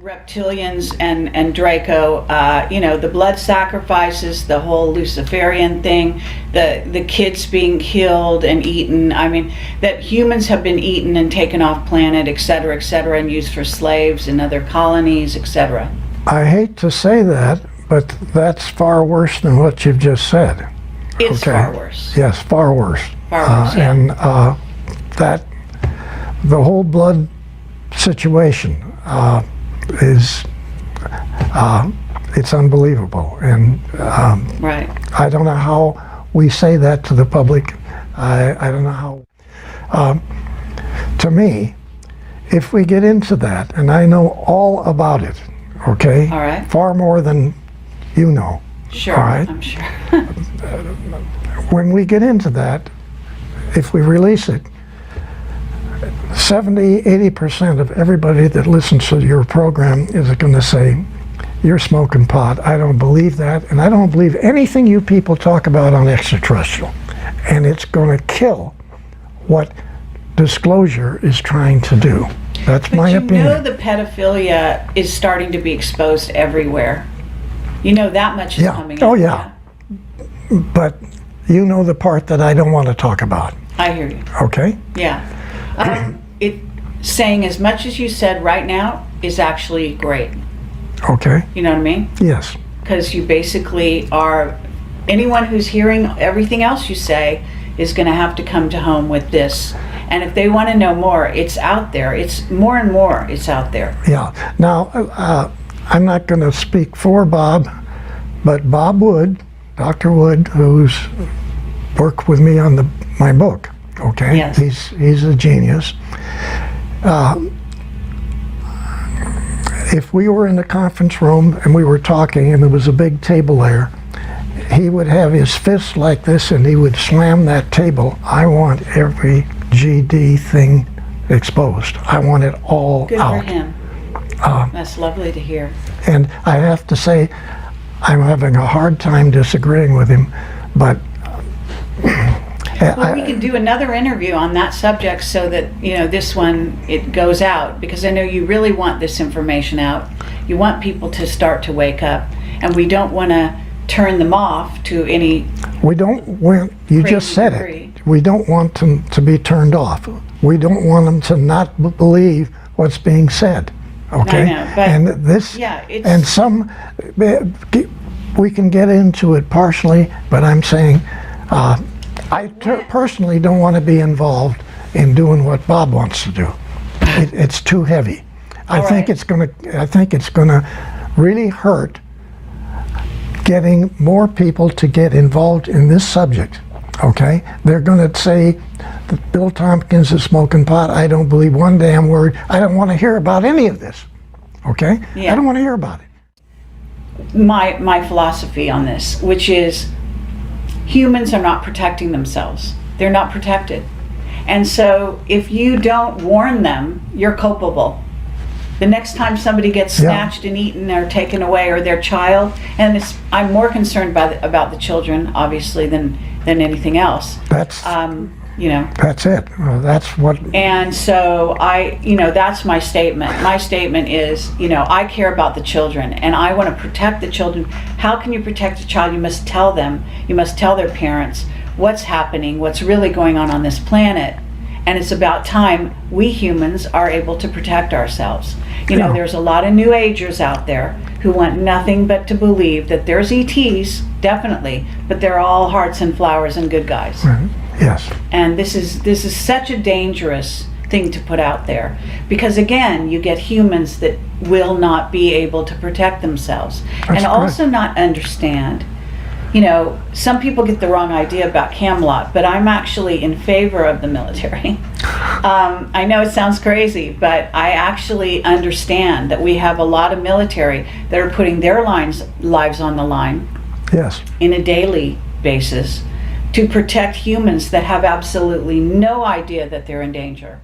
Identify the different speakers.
Speaker 1: reptilians and Draco, the blood sacrifices, the whole Luciferian thing, the kids being killed and eaten. I mean, that humans have been eaten and taken off planet, et cetera, and used for slaves in other colonies, etc.
Speaker 2: I hate to say that, but that's far worse than what you've just said.
Speaker 1: It's far worse.
Speaker 2: Yes, far worse.
Speaker 1: Far worse, yeah.
Speaker 2: And that the whole blood situation is it's unbelievable, and
Speaker 1: Right.
Speaker 2: I don't know how we say that to the public. I don't know how. To me, if we get into that, and I know all about it, okay?
Speaker 1: All right.
Speaker 2: Far more than you know.
Speaker 1: Sure,
Speaker 2: All right.
Speaker 1: I'm sure.
Speaker 2: When we get into that, if we release it, 70-80% of everybody that listens to your program is going to say, you're smoking pot. I don't believe that, and I don't believe anything you people talk about on extraterrestrial. And it's going to kill what disclosure is trying to do. That's my opinion.
Speaker 1: But the pedophilia is starting to be exposed everywhere. You know that much is coming out.
Speaker 2: Oh, yeah. But you know the part that I don't want to talk about.
Speaker 1: I hear you.
Speaker 2: Okay?
Speaker 1: Yeah. Saying as much as you said right now is actually great.
Speaker 2: Okay.
Speaker 1: You know what I mean?
Speaker 2: Yes.
Speaker 1: Because you basically are, anyone who's hearing everything else you say is going to have to come to home with this. And if they want to know more, it's out there. It's more and more, it's out there.
Speaker 2: Yeah. Now, I'm not going to speak for Bob, but Bob Wood, Dr. Wood, who's worked with me on my book, okay?
Speaker 1: Yes.
Speaker 2: He's a genius. If we were in the conference room and we were talking and there was a big table there, he would have his fist like this and he would slam that table. I want every GD thing exposed. I want it all
Speaker 1: Good
Speaker 2: out.
Speaker 1: for him. That's lovely to hear.
Speaker 2: And I have to say, I'm having a hard time disagreeing with him, but
Speaker 1: Well, we can do another interview on that subject so that, this one, it goes out, because I know you really want this information out. You want people to start to wake up, and we don't want to turn them off to any...
Speaker 2: we don't want, you just said
Speaker 1: degree.
Speaker 2: it, we don't want them to be turned off. We don't want them to not believe what's being said, okay?
Speaker 1: I know, but
Speaker 2: and this,
Speaker 1: yeah, it's...
Speaker 2: and some, we can get into it partially, but I'm saying, I personally don't want to be involved in doing what Bob wants to do. It's too heavy. I think it's gonna really hurt getting more people to get involved in this subject. Okay? They're gonna say that Bill Tompkins is smoking pot. I don't believe one damn word. I don't want to hear about any of this. Okay?
Speaker 1: Yeah.
Speaker 2: I don't want to hear about it.
Speaker 1: my philosophy on this, which is humans are not protecting themselves. They're not protected. And so if you don't warn them, you're culpable. The next time somebody gets snatched and eaten or taken away, or their child, and I'm more concerned about the children, obviously, than anything else.
Speaker 2: That's That's it. That's what.
Speaker 1: And so that's my statement. My statement is, I care about the children and I want to protect the children. How can you protect a child? You must tell them. You must tell their parents what's happening, what's really going on this planet. And it's about time we humans are able to protect ourselves. There's a lot of New Agers out there who want nothing but to believe that there's ETs, definitely, but they're all hearts and flowers and good guys.
Speaker 2: Yes.
Speaker 1: And this is such a dangerous thing to put out there, because again, you get humans that will not be able to protect themselves.
Speaker 2: That's
Speaker 1: also not understand. Some people get the wrong idea about Camelot, but I'm actually in favor of the military. I know it sounds crazy, but I actually understand that we have a lot of military that are putting their lives on the line.
Speaker 2: Yes.
Speaker 1: In a daily basis to protect humans that have absolutely no idea that they're in danger.